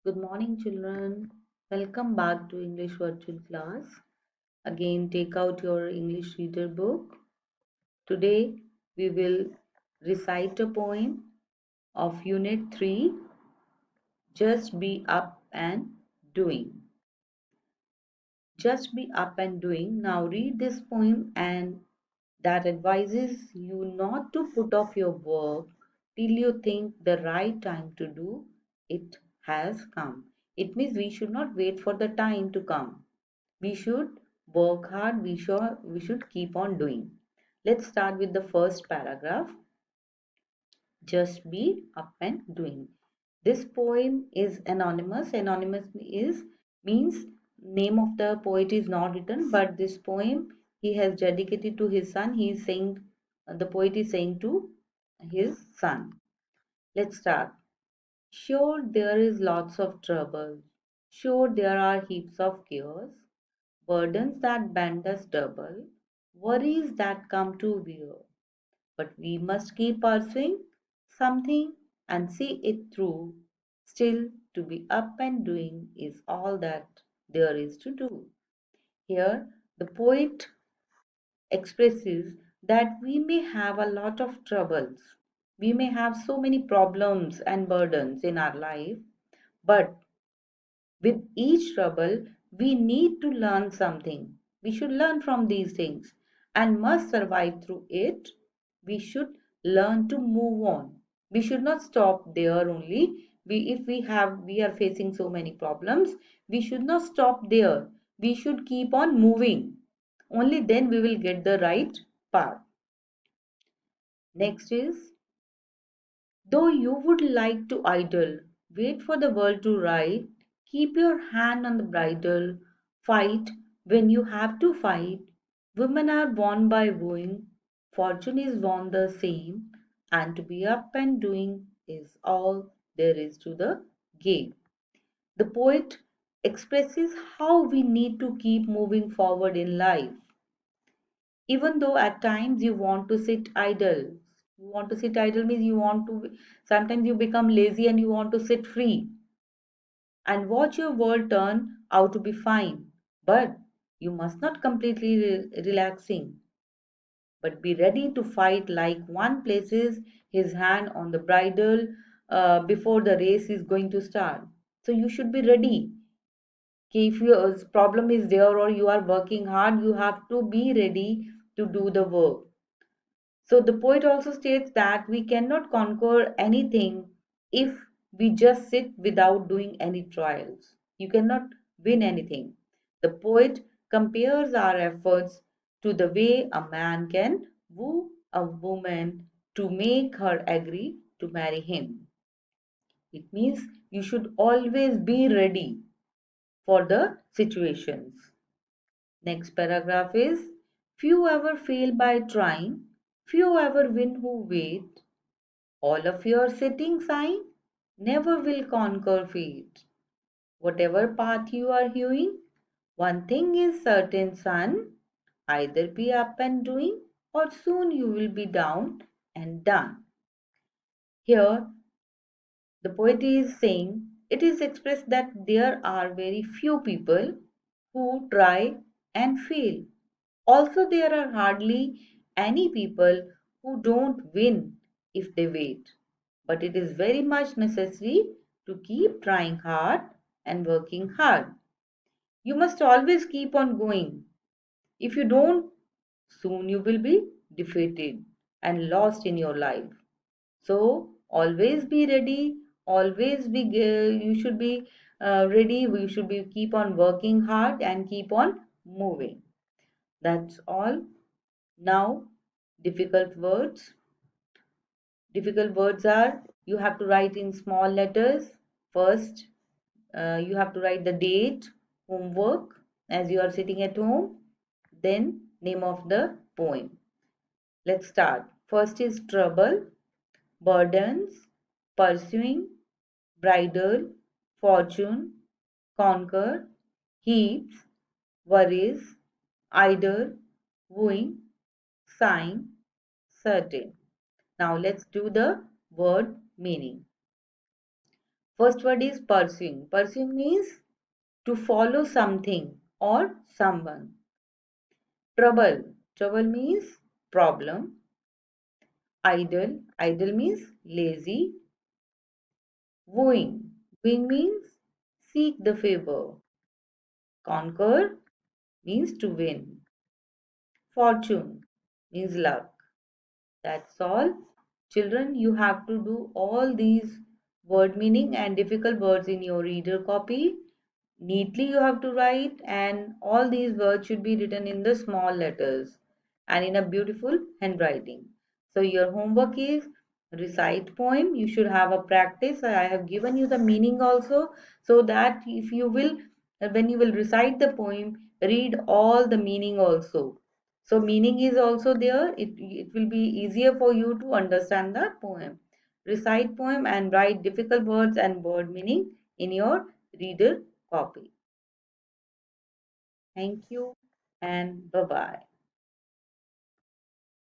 Good morning, children. Welcome back to English Virtual Class. Again, take out your English reader book. Today, we will recite a poem of Unit 3, Just Be Up and Doing. Just be up and doing. Now, read this poem and that advises you not to put off your work till you think the right time to do it has come. It means we should not wait for the time to come. We should work hard. We should keep on doing. Let's start with the first paragraph. Just be up and doing. This poem is anonymous. Anonymous is means name of the poet is not written, but this poem he has dedicated to his son. He is saying the poet is saying to his son. Let's start. Sure, there is lots of trouble. Sure, there are heaps of chaos, burdens that bend us double, worries that come to bear. But we must keep pursuing something and see it through. Still, to be up and doing is all that there is to do. Here, the poet expresses that we may have a lot of troubles. We may have so many problems and burdens in our life, but with each trouble, we need to learn something. We should learn from these things and must survive through it. We should learn to move on. We should not stop there only. If we are facing so many problems, we should not stop there. We should keep on moving. Only then we will get the right path. Next is, though you would like to idle, wait for the world to right, keep your hand on the bridle, fight when you have to fight. Women are born by wooing, fortune is won the same, and to be up and doing is all there is to the game. The poet expresses how we need to keep moving forward in life. Even though at times you want to sit idle, means you want to, sometimes you become lazy and you want to sit free and watch your world turn out to be fine, but you must not completely relaxing, but be ready to fight like one places his hand on the bridle before the race is going to start. So you should be ready. Okay, if your problem is there or you are working hard, you have to be ready to do the work. So the poet also states that we cannot conquer anything if we just sit without doing any trials. You cannot win anything. The poet compares our efforts to the way a man can woo a woman to make her agree to marry him. It means you should always be ready for the situations. Next paragraph is, few ever fail by trying, few ever win who wait. All of your setting sign never will conquer fate. Whatever path you are hewing, one thing is certain, son, either be up and doing, or soon you will be down and done. Here, the poet is saying it is expressed that there are very few people who try and fail. Also, there are hardly any people who don't win if they wait. But it is very much necessary to keep trying hard and working hard. You must always keep on going. If you don't, soon you will be defeated and lost in your life. So always be ready. Always be. You should be ready. We should be keep on working hard and keep on moving. That's all. Now, difficult words. Difficult words are you have to write in small letters. First, you have to write the date, homework, as you are sitting at home, then name of the poem. Let's start. First is trouble, burdens, pursuing, bridle, fortune, conquer, heaps, worries, idle, wooing, sign, certain. Now let's do the word meaning. First word is pursuing. Pursuing means to follow something or someone. Trouble. Trouble means problem. Idle. Idle means lazy. Wooing. Wooing means seek the favor. Conquer means to win. Fortune means luck. That's all. Children, you have to do all these word meaning and difficult words in your reader copy. Neatly you have to write, and all these words should be written in the small letters and in a beautiful handwriting. So your homework is recite poem. You should have a practice. I have given you the meaning also, so that if you will, when you will recite the poem, read all the meaning also. So meaning is also there. It will be easier for you to understand the poem. Recite poem and write difficult words and word meaning in your reader copy. Thank you and bye bye.